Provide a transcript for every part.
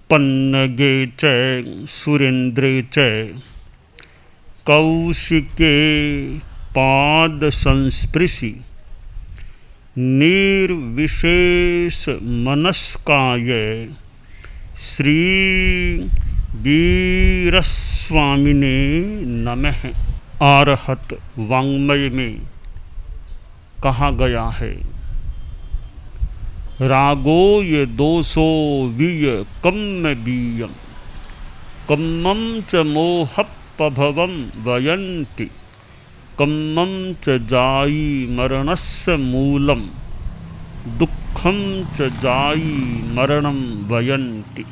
पन्नगे च सुरेन्द्रे च कौशिके पाद संस्पृशि निर्विशेष मनस्काय श्री वीरस्वामिने नमः। आरहत वाङ्मय में कहा गया है, रागो ये दोषो वीय कम्म बीयम कम्मं च मोहपभवं वयन्ति कम्मं च जायी मरणस्य मूलम दुःखं च जायी मरणं वयन्ति।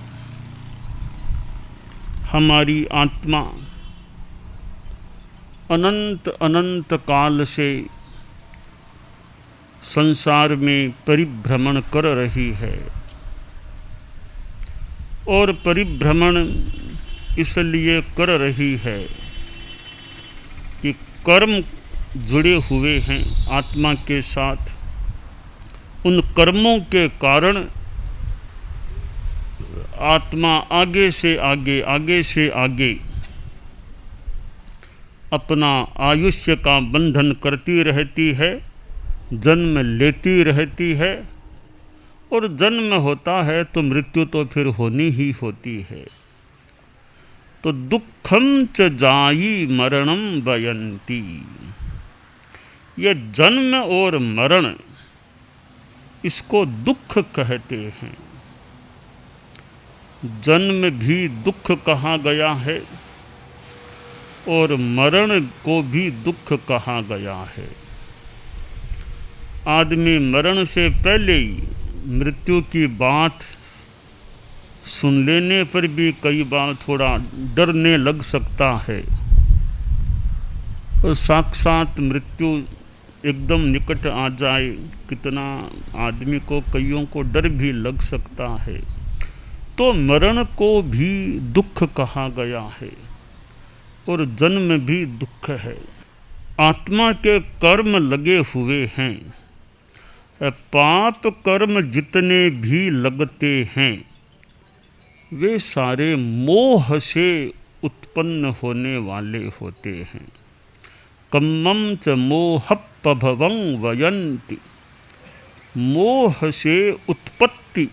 हमारी आत्मा अनंत अनंत काल से संसार में परिभ्रमण कर रही है और परिभ्रमण इसलिए कर रही है कि कर्म जुड़े हुए हैं आत्मा के साथ। उन कर्मों के कारण आत्मा आगे से आगे अपना आयुष्य का बंधन करती रहती है, जन्म लेती रहती है, और जन्म होता है तो मृत्यु तो फिर होनी ही होती है। तो दुखम च जायी मरणम वयन्ति, ये जन्म और मरण इसको दुख कहते हैं। जन्म भी दुख कहा गया है और मरण को भी दुख कहा गया है। आदमी मरण से पहले ही मृत्यु की बात सुन लेने पर भी कई बार थोड़ा डरने लग सकता है, और साक्षात मृत्यु एकदम निकट आ जाए कितना आदमी को, कईयों को डर भी लग सकता है। तो मरण को भी दुख कहा गया है और जन्म भी दुख है। आत्मा के कर्म लगे हुए हैं, पाप कर्म जितने भी लगते हैं वे सारे मोह से उत्पन्न होने वाले होते हैं। कम्मं च मोहपभवं वयन्ति, मोह से उत्पत्ति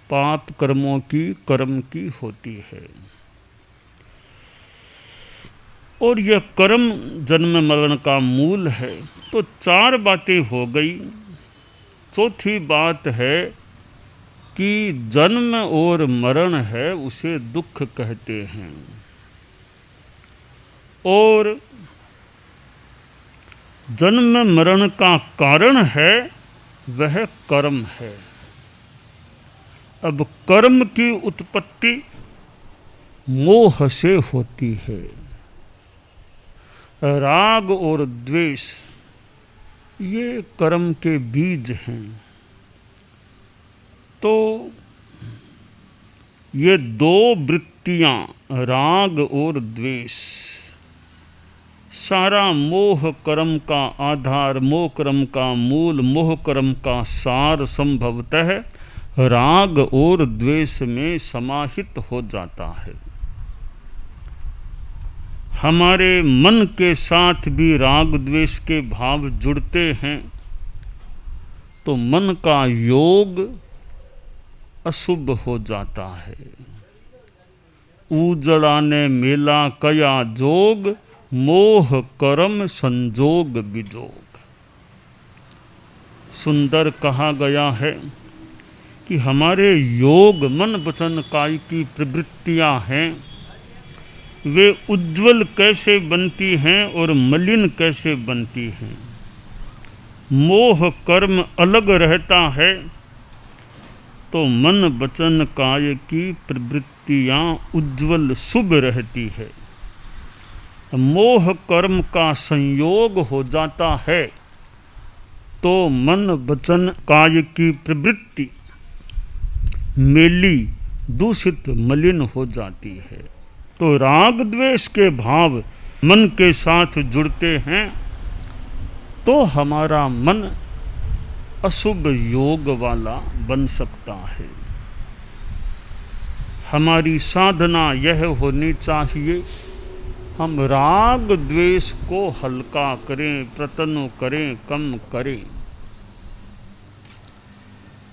पाप कर्मों की, कर्म की होती है। और यह कर्म जन्म मरण का मूल है। तो चार बातें हो गई। चौथी बात है कि जन्म और मरण है उसे दुख कहते हैं, और जन्म मरण का कारण है वह कर्म है। अब कर्म की उत्पत्ति मोह से होती है। राग और द्वेष ये कर्म के बीज हैं। तो ये दो वृत्तियां, राग और द्वेष, सारा मोह कर्म का आधार, मोह कर्म का मूल, मोह कर्म का सार संभवतः राग और द्वेष में समाहित हो जाता है। हमारे मन के साथ भी राग द्वेष के भाव जुड़ते हैं, तो मन का योग अशुभ हो जाता है। उजड़ा ने मेला कया जोग, मोह कर्म संजोग विजोग। सुंदर कहा गया है कि हमारे योग मन वचन काय की प्रवृत्तियां हैं, वे उज्ज्वल कैसे बनती हैं और मलिन कैसे बनती हैं। मोह कर्म अलग रहता है तो मन वचन काय की प्रवृत्तियां उज्ज्वल शुभ रहती है। मोह कर्म का संयोग हो जाता है तो मन वचन काय की प्रवृत्ति मेली, दूषित, मलिन हो जाती है। तो राग द्वेष के भाव मन के साथ जुड़ते हैं तो हमारा मन अशुभ योग वाला बन सकता है। हमारी साधना यह होनी चाहिए, हम राग द्वेष को हल्का करें, प्रतनु करें, कम करें।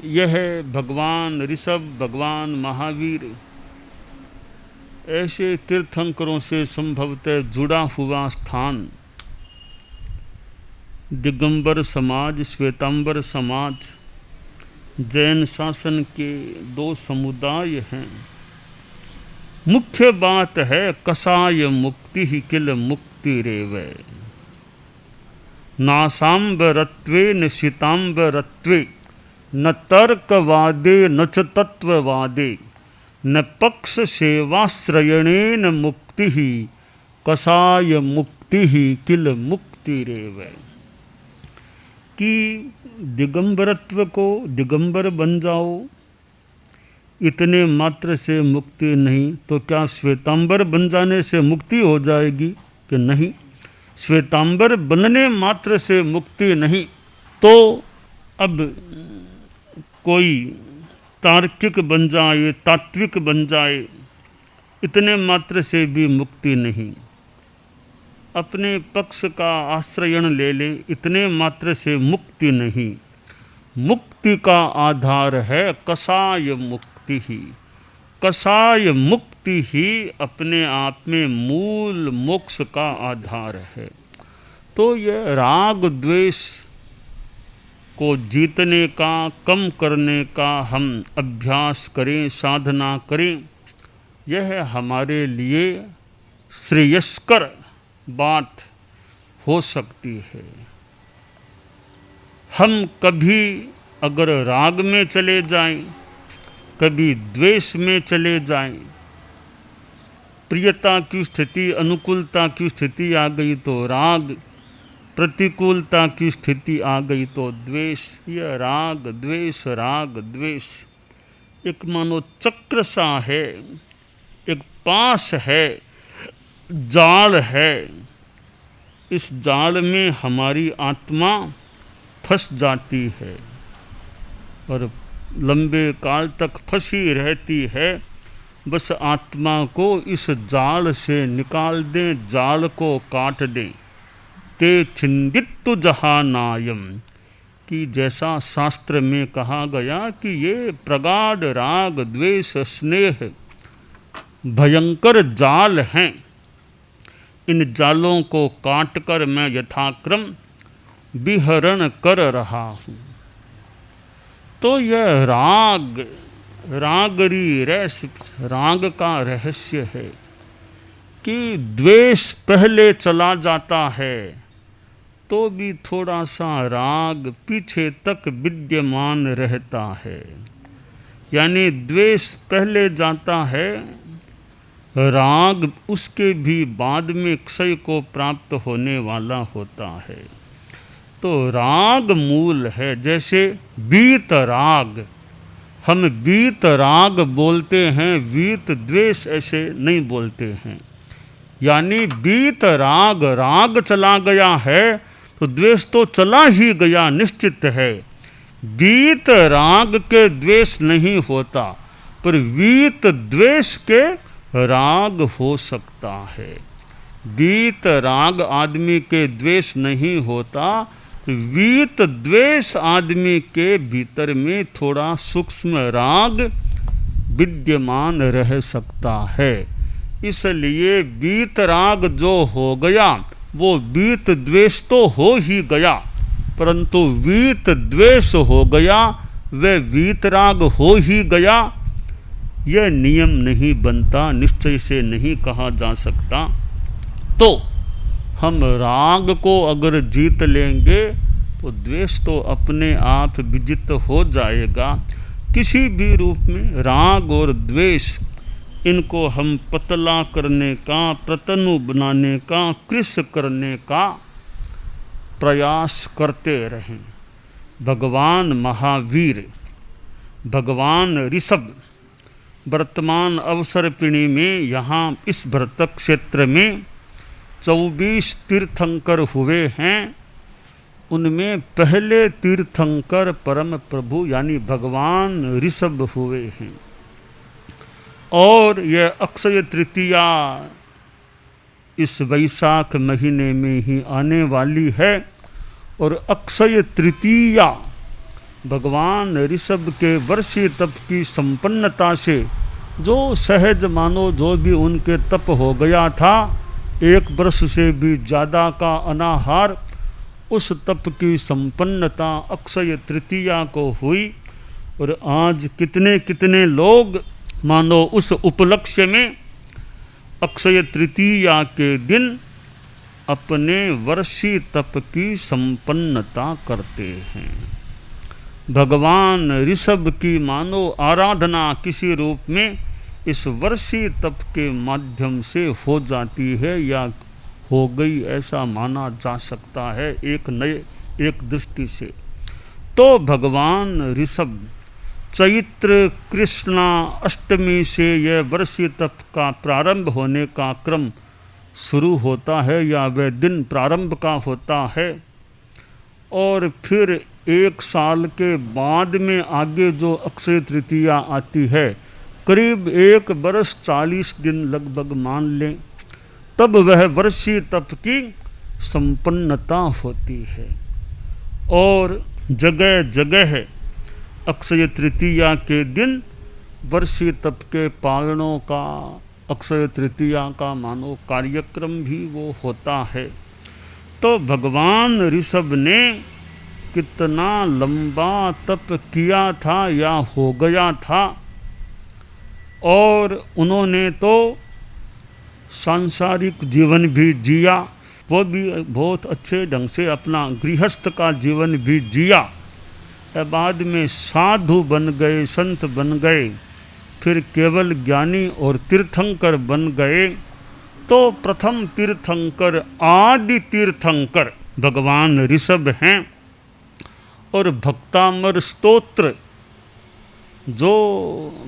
यह भगवान ऋषभ, भगवान महावीर ऐसे तीर्थंकरों से संभवतः जुड़ा हुआ स्थान। दिगंबर समाज, श्वेतांबर समाज, जैन शासन के दो समुदाय हैं। मुख्य बात है कसाय मुक्ति ही किल मुक्ति रेवै, नासाम्बरत्वे न शीतांबरत्वे, न तर्कवादे न च तत्ववादे, न पक्ष सेवाश्रयणेन मुक्ति ही, कसाय मुक्ति ही किल मुक्ति रेवै। कि दिगंबरत्व को दिगंबर बन जाओ, इतने मात्र से मुक्ति नहीं, तो क्या श्वेतांबर बन जाने से मुक्ति हो जाएगी कि नहीं? श्वेतांबर बनने मात्र से मुक्ति नहीं। तो अब कोई तार्किक बन जाए, तात्विक बन जाए, इतने मात्र से भी मुक्ति नहीं। अपने पक्ष का आश्रयण ले ले, इतने मात्र से मुक्ति नहीं। मुक्ति का आधार है कसाय मुक्ति ही। कसाय मुक्ति ही अपने आप में मूल मोक्ष का आधार है। तो यह राग द्वेष को जीतने का, कम करने का हम अभ्यास करें, साधना करें, यह हमारे लिए श्रेयस्कर बात हो सकती है। हम कभी अगर राग में चले जाएं, कभी द्वेष में चले जाएं, प्रियता की स्थिति, अनुकूलता की स्थिति आ गई तो राग, प्रतिकूलता की स्थिति आ गई तो द्वेष। यह राग द्वेष, राग द्वेष एक मानो चक्र सा है, एक पास है, जाल है। इस जाल में हमारी आत्मा फंस जाती है और लंबे काल तक फंसी रहती है। बस आत्मा को इस जाल से निकाल दें, जाल को काट दें। ते छिंदित्तु जहानायम, कि जैसा शास्त्र में कहा गया कि ये प्रगाढ़ राग द्वेष स्नेह भयंकर जाल हैं, इन जालों को काटकर मैं यथाक्रम विहरण कर रहा हूँ। तो यह राग, रागरी रस, राग का रहस्य है कि द्वेष पहले चला जाता है तो भी थोड़ा सा राग पीछे तक विद्यमान रहता है। यानी द्वेष पहले जाता है, राग उसके भी बाद में क्षय को प्राप्त होने वाला होता है। तो राग मूल है। जैसे वीत राग, हम वीत राग बोलते हैं, वीत द्वेष ऐसे नहीं बोलते हैं। यानी वीत राग, राग चला गया है तो द्वेष तो चला ही गया, निश्चित है। वीत राग के द्वेष नहीं होता, पर वीत द्वेष के राग हो सकता है। वीत राग आदमी के द्वेष नहीं होता, वीत द्वेष आदमी के भीतर में थोड़ा सूक्ष्म राग विद्यमान रह सकता है। इसलिए वीत राग जो हो गया वो वीत द्वेष तो हो ही गया, परंतु वीत द्वेष हो गया वह वीत राग हो ही गया, यह नियम नहीं बनता, निश्चय से नहीं कहा जा सकता। तो हम राग को अगर जीत लेंगे तो द्वेष तो अपने आप विजित हो जाएगा। किसी भी रूप में राग और द्वेष, इनको हम पतला करने का, प्रतनु बनाने का, कृश करने का प्रयास करते रहें। भगवान महावीर, भगवान ऋषभ वर्तमान अवसर्पिणी में यहाँ इस भरतक क्षेत्र में 24 तीर्थंकर हुए हैं। उनमें पहले तीर्थंकर परम प्रभु यानी भगवान ऋषभ हुए हैं। और यह अक्षय तृतीया इस वैशाख महीने में ही आने वाली है। और अक्षय तृतीया भगवान ऋषभ के वर्षीय तप की संपन्नता से जो सहज मानो जो भी उनके तप हो गया था, 1 वर्ष से भी ज़्यादा का अनाहार, उस तप की संपन्नता अक्षय तृतीया को हुई। और आज कितने कितने लोग मानो उस उपलक्ष्य में अक्षय तृतीया के दिन अपने वर्षीय तप की संपन्नता करते हैं। भगवान ऋषभ की मानो आराधना किसी रूप में इस वर्षीय तप के माध्यम से हो जाती है या हो गई, ऐसा माना जा सकता है एक दृष्टि से। तो भगवान ऋषभ चैत्र कृष्णा अष्टमी से यह वर्षीय तप का प्रारंभ होने का क्रम शुरू होता है या वह दिन प्रारंभ का होता है। और फिर 1 साल के बाद में आगे जो अक्षय तृतीया आती है, करीब 1 वर्ष 40 दिन लगभग मान लें, तब वह वर्षीय तप की संपन्नता होती है। और जगह जगह अक्षय तृतीया के दिन वर्षीय तप के पालनों का, अक्षय तृतीया का मानो कार्यक्रम भी वो होता है। तो भगवान ऋषभ ने कितना लंबा तप किया था या हो गया था, और उन्होंने तो सांसारिक जीवन भी जिया, वो भी बहुत अच्छे ढंग से अपना गृहस्थ का जीवन भी जिया। बाद में साधु बन गए, संत बन गए, फिर केवल ज्ञानी और तीर्थंकर बन गए। तो प्रथम तीर्थंकर, आदि तीर्थंकर भगवान ऋषभ हैं। और भक्तामर स्तोत्र जो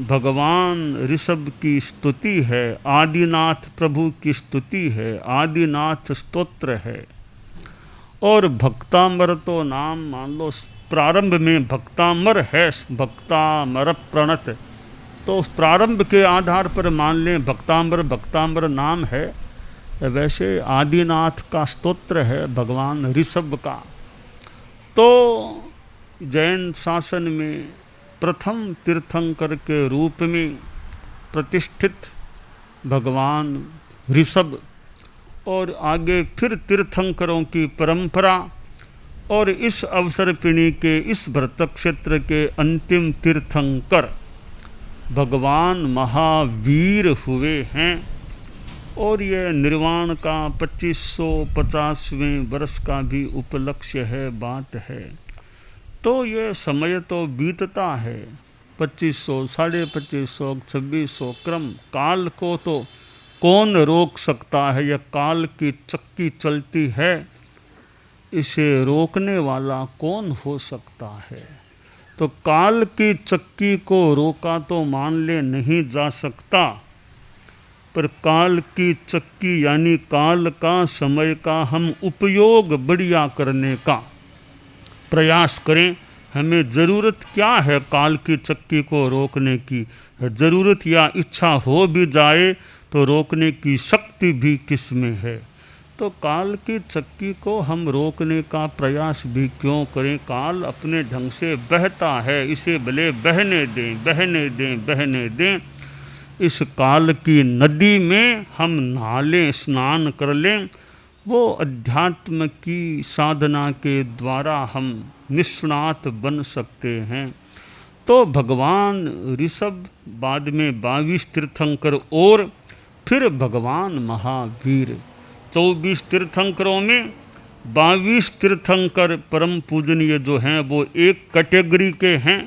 भगवान ऋषभ की स्तुति है, आदिनाथ प्रभु की स्तुति है, आदिनाथ स्तोत्र है। और भक्तामर तो नाम मान लो प्रारंभ में भक्तामर है, भक्तामर प्रणत, तो उस प्रारंभ के आधार पर मान लें भक्तामर नाम है। वैसे आदिनाथ का स्तोत्र है भगवान ऋषभ का। तो जैन शासन में प्रथम तीर्थंकर के रूप में प्रतिष्ठित भगवान ऋषभ, और आगे फिर तीर्थंकरों की परंपरा, और इस अवसरपिणी के इस भरत क्षेत्र के अंतिम तीर्थंकर भगवान महावीर हुए हैं। और यह निर्वाण का 2550वें वर्ष का भी उपलक्ष्य है, बात है। तो ये समय तो बीतता है, 2500, 2550, 2600 क्रम। काल को तो कौन रोक सकता है, यह काल की चक्की चलती है, इसे रोकने वाला कौन हो सकता है। तो काल की चक्की को रोका तो मान ले नहीं जा सकता, पर काल की चक्की यानी काल का, समय का हम उपयोग बढ़िया करने का प्रयास करें। हमें ज़रूरत क्या है काल की चक्की को रोकने की? ज़रूरत या इच्छा हो भी जाए तो रोकने की शक्ति भी किस में है? तो काल की चक्की को हम रोकने का प्रयास भी क्यों करें? काल अपने ढंग से बहता है, इसे भले बहने दें, बहने दें, बहने दें। इस काल की नदी में हम नहा लें, स्नान कर लें। वो अध्यात्म की साधना के द्वारा हम निष्णात बन सकते हैं। तो भगवान ऋषभ, बाद में 22 तीर्थंकर और फिर भगवान महावीर। 24 तीर्थंकरों में 22 तीर्थंकर परम पूजनीय जो हैं वो एक कैटेगरी के हैं।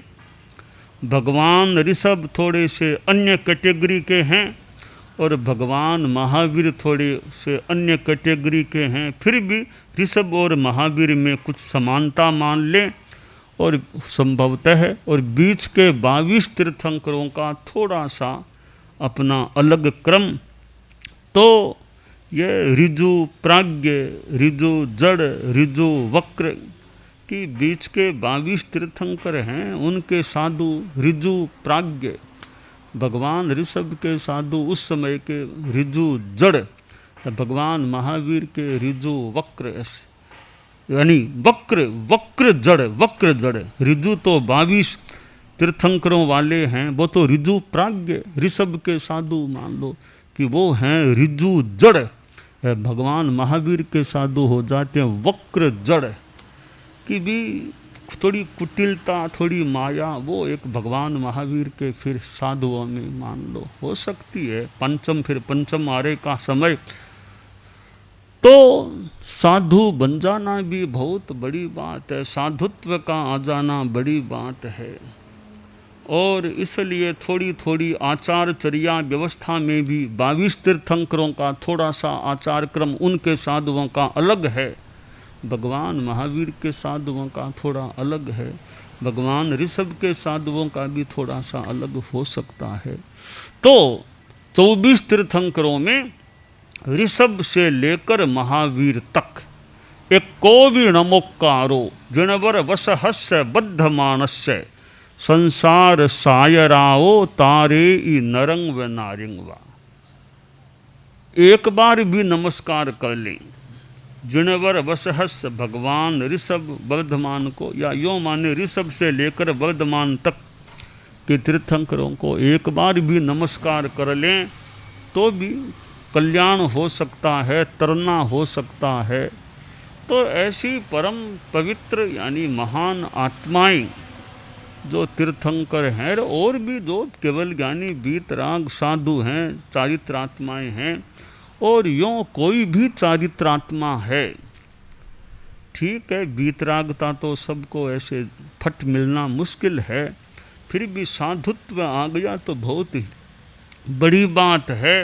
भगवान ऋषभ थोड़े से अन्य कैटेगरी के हैं और भगवान महावीर थोड़े से अन्य कैटेगरी के हैं। फिर भी ऋषभ और महावीर में कुछ समानता मान लें और संभवतः है, और बीच के 22 तीर्थंकरों का थोड़ा सा अपना अलग क्रम। तो ये ऋजु प्राज्ञ, ऋजु जड़, ऋजु वक्र की बीच के 22 तीर्थंकर हैं। उनके साधु ऋजु प्राज्ञ भगवान ऋषभ के साधु उस समय के ऋजु जड़, भगवान महावीर के ऋजु वक्र, यानी वक्र जड़। ऋजु तो 22 तीर्थंकरों वाले हैं, वो तो ऋजु प्राज्ञ ऋषभ के साधु मान लो कि वो हैं ऋजु जड़। भगवान महावीर के साधु हो जाते हैं वक्र जड़ की भी थोड़ी कुटिलता, थोड़ी माया, वो एक भगवान महावीर के फिर साधुओं में मान लो हो सकती है। फिर पंचम आरे का समय तो साधु बन जाना भी बहुत बड़ी बात है, साधुत्व का आ जाना बड़ी बात है। और इसलिए थोड़ी थोड़ी आचारचर्या व्यवस्था में भी 22 तीर्थंकरों का थोड़ा सा आचार क्रम उनके साधुओं का अलग है, भगवान महावीर के साधुओं का थोड़ा अलग है, भगवान ऋषभ के साधुओं का भी थोड़ा सा अलग हो सकता है। तो 24 तीर्थंकरों में ऋषभ से लेकर महावीर तक एक कोवि नमोकारो जिणवर वसहस्य बद्ध मानस्य संसार सायराओ तारे ई नरंग व नारिंग वा। एक बार भी नमस्कार कर लें जिणवर वसहस भगवान ऋषभ वर्धमान को, या यो माने ऋषभ से लेकर वर्धमान तक के तीर्थंकरों को एक बार भी नमस्कार कर लें तो भी कल्याण हो सकता है, तरना हो सकता है। तो ऐसी परम पवित्र यानी महान आत्माएं जो तीर्थंकर हैं और भी जो केवल ज्ञानी वीतराग साधु हैं, चारित्रात्माएं हैं, और यों कोई भी चारित्रात्मा है, ठीक है वीतरागता तो सबको ऐसे फट मिलना मुश्किल है, फिर भी साधुत्व आ गया तो बहुत ही बड़ी बात है।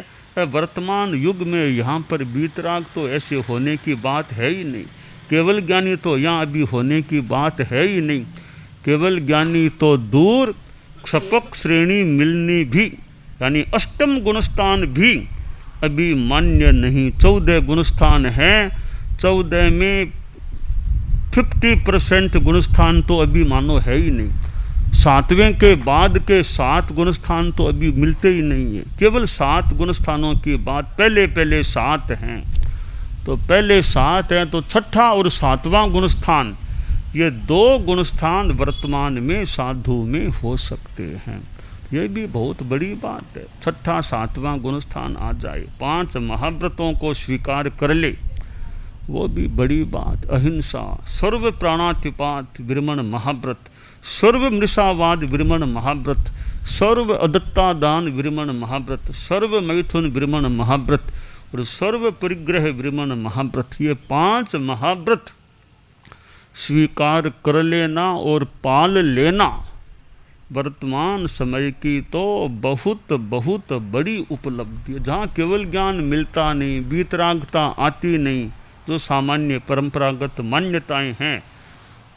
वर्तमान युग में यहाँ पर वीतराग तो ऐसे होने की बात है ही नहीं, केवल ज्ञानी तो यहाँ अभी होने की बात है ही नहीं, केवल ज्ञानी तो दूर, क्षपक श्रेणी मिलनी भी यानी अष्टम गुणस्थान भी अभी मान्य नहीं। 14 गुणस्थान हैं, 14 में 50% गुणस्थान तो अभी मानो है ही नहीं, 7वें के बाद के 7 गुणस्थान तो अभी मिलते ही नहीं है। केवल 7 गुणस्थानों की बात, पहले 7 हैं, तो पहले 7 हैं तो छठा और 7वां गुणस्थान, ये 2 गुणस्थान वर्तमान में साधु में हो सकते हैं, ये भी बहुत बड़ी बात है। छठा 7वां गुणस्थान आ जाए, 5 महाव्रतों को स्वीकार कर ले, वो भी बड़ी बात। अहिंसा, सर्व प्राणातिपात विरमण महाव्रत, सर्व मृषावाद विरमण महाव्रत, सर्व अदत्ता दान विरमण महाव्रत, सर्व मैथुन विरमण महाव्रत और सर्व परिग्रह विरमण महाव्रत, ये 5 महाव्रत स्वीकार कर लेना और पाल लेना वर्तमान समय की तो बहुत बहुत बड़ी उपलब्धि है। जहाँ केवल ज्ञान मिलता नहीं, वीतरागता आती नहीं, जो सामान्य परंपरागत मान्यताएं हैं,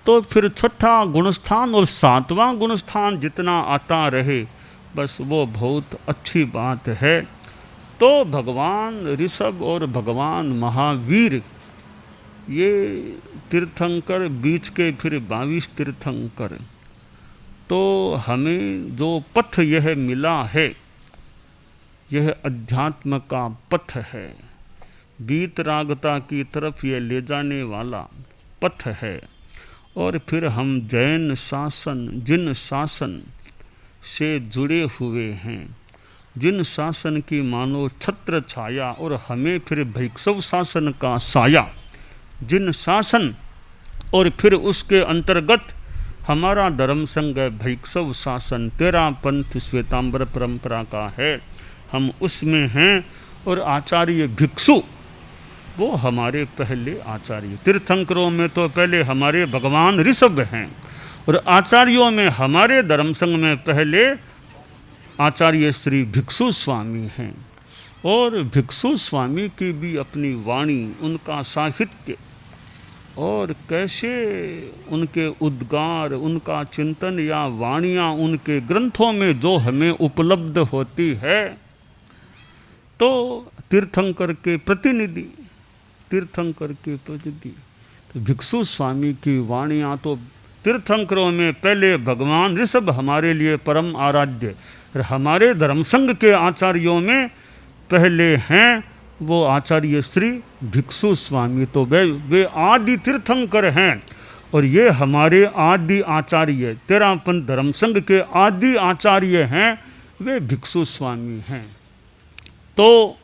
तो फिर छठा गुणस्थान और 7वां गुणस्थान जितना आता रहे बस वो बहुत अच्छी बात है। तो भगवान ऋषभ और भगवान महावीर ये तीर्थंकर, बीच के फिर 22 तीर्थंकर, तो हमें जो पथ यह मिला है यह अध्यात्म का पथ है, वीतरागता की तरफ यह ले जाने वाला पथ है। और फिर हम जैन शासन, जिन शासन से जुड़े हुए हैं, जिन शासन की मानो छत्र छाया, और हमें फिर भिक्षु शासन का साया, जिन शासन और फिर उसके अंतर्गत हमारा धर्म संघ भिक्षु शासन, 13 पंथ श्वेतांबर परंपरा का है, हम उसमें हैं। और आचार्य भिक्षु वो हमारे पहले आचार्य, तीर्थंकरों में तो पहले हमारे भगवान ऋषभ हैं, और आचार्यों में हमारे धर्म संघ में पहले आचार्य श्री भिक्षु स्वामी हैं। और भिक्षु स्वामी की भी अपनी वाणी, उनका साहित्य, और कैसे उनके उद्गार, उनका चिंतन या वाणियाँ उनके ग्रंथों में जो हमें उपलब्ध होती है, तो तीर्थंकर के प्रतिनिधि, तीर्थंकर के प्रतिनिधि तो भिक्षु स्वामी की वाणियाँ तो तीर्थंकरों में पहले भगवान ऋषभ हमारे लिए परम आराध्य, और हमारे धर्म संघ के आचार्यों में पहले हैं वो आचार्य श्री भिक्षु स्वामी। तो वे आदि तीर्थंकर हैं और ये हमारे आदि आचार्य तेरापंथ धर्म संघ के आदि आचार्य हैं, वे भिक्षु स्वामी हैं। तो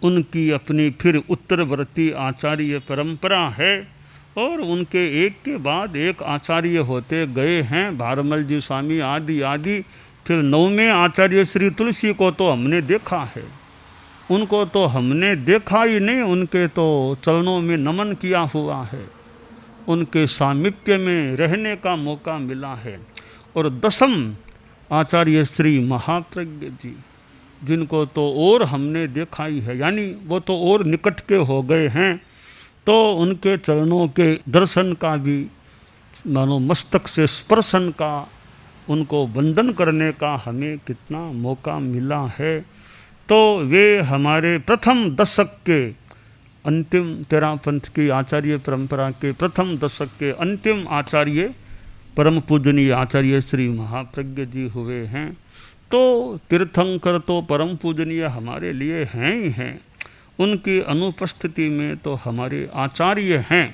उनकी अपनी फिर उत्तरवर्ती आचार्य परंपरा है और उनके एक के बाद एक आचार्य होते गए हैं, भारमल जी स्वामी आदि आदि। फिर 9वें आचार्य श्री तुलसी को तो हमने देखा है, उनको तो हमने देखा ही नहीं, उनके तो चरणों में नमन किया हुआ है, उनके सामिप्य में रहने का मौका मिला है। और 10वें आचार्य श्री महाप्रज्ञ जी, जिनको तो और हमने देखा ही है, यानी वो तो और निकट के हो गए हैं, तो उनके चरणों के दर्शन का भी मानो मस्तक से स्पर्शन का, उनको वंदन करने का हमें कितना मौका मिला है। तो वे हमारे प्रथम दशक के अंतिम तेरापंथ की आचार्य परंपरा के प्रथम दशक के अंतिम आचार्य परम पूजनीय आचार्य श्री महाप्रज्ञ जी हुए हैं। तो तीर्थंकर तो परम पूजनीय हमारे लिए हैं ही हैं, उनकी अनुपस्थिति में तो हमारे आचार्य हैं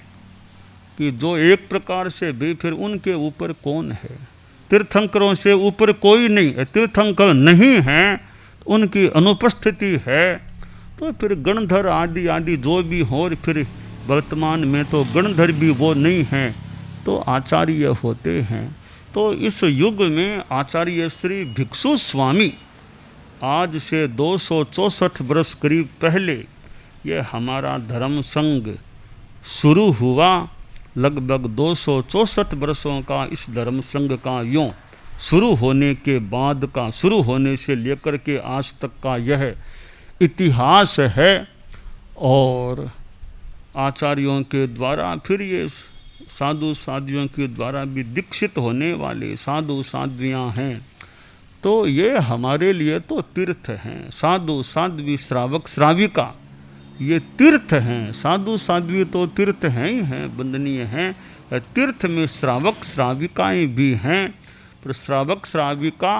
कि जो एक प्रकार से भी फिर उनके ऊपर कौन है, तीर्थंकरों से ऊपर कोई नहीं है। तीर्थंकर नहीं हैं, उनकी अनुपस्थिति है, तो फिर गणधर आदि आदि जो भी हो, फिर वर्तमान में तो गणधर भी वो नहीं हैं, तो आचार्य होते हैं। तो इस युग में आचार्य श्री भिक्षु स्वामी आज से 264 वर्ष करीब पहले ये हमारा धर्म संघ शुरू हुआ। लगभग 264 वर्षों का इस धर्म संघ का यूँ शुरू होने के बाद का, शुरू होने से लेकर के आज तक का यह इतिहास है। और आचार्यों के द्वारा फिर ये साधु साध्वियों के द्वारा भी दीक्षित होने वाले साधु साध्वियाँ हैं, तो ये हमारे लिए तो तीर्थ हैं। साधु साध्वी श्रावक श्राविका ये तीर्थ हैं। साधु साध्वी तो तीर्थ हैं ही हैं, वंदनीय हैं। तीर्थ में श्रावक श्राविकाएँ भी हैं, पर श्रावक श्राविका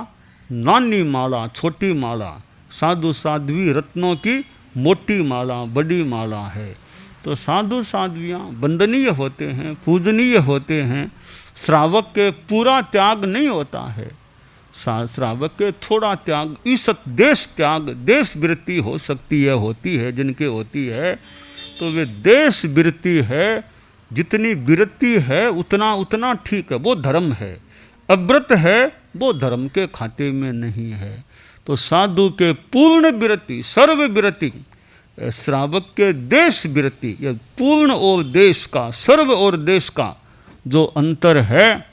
नानी माला, छोटी माला, साधु साध्वी रत्नों की मोटी माला, बड़ी माला है। तो साधु साध्वियाँ वंदनीय होते हैं, पूजनीय होते हैं। श्रावक के पूरा त्याग नहीं होता है, श्रावक के थोड़ा त्याग, ईसत देश त्याग, देश वृत्ति हो सकती है, होती है जिनके होती है, तो वे देश वृत्ति है। जितनी वृत्ति है उतना उतना ठीक है, वो धर्म है। अव्रत है वो धर्म के खाते में नहीं है। तो साधु के पूर्ण वृत्ति, सर्व वृत्ति, श्रावक के देश वृत्ति, या पूर्ण और देश का, सर्व और देश का जो अंतर है,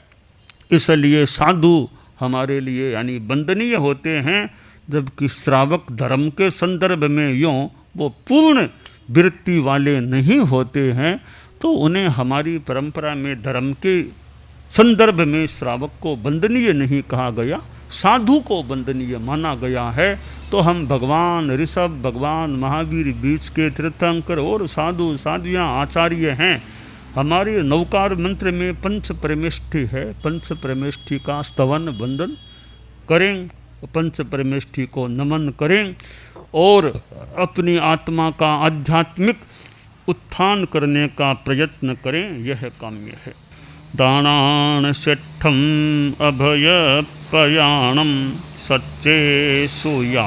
इसलिए साधु हमारे लिए यानी वंदनीय होते हैं। जबकि श्रावक धर्म के संदर्भ में यूँ वो पूर्ण वृत्ति वाले नहीं होते हैं, तो उन्हें हमारी परंपरा में धर्म के संदर्भ में श्रावक को वंदनीय नहीं कहा गया, साधु को वंदनीय माना गया है। तो हम भगवान ऋषभ, भगवान महावीर बीच के तीर्थंकर और साधु साध्वियाँ आचार्य हैं। हमारे नवकार मंत्र में पंच परमेष्ठी है, पंच परमेष्ठी का स्तवन वंदन करें, पंच परमेष्ठी को नमन करें और अपनी आत्मा का आध्यात्मिक उत्थान करने का प्रयत्न करें, यह काम्य है। दानान सेठम अभय पयाणम सच्चे सुया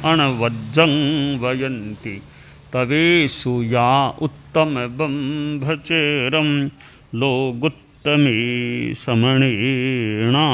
अणवज्जं वयन्ति तवेषु या उत्तम बंभचेरम लोगुत्तमे समणेना।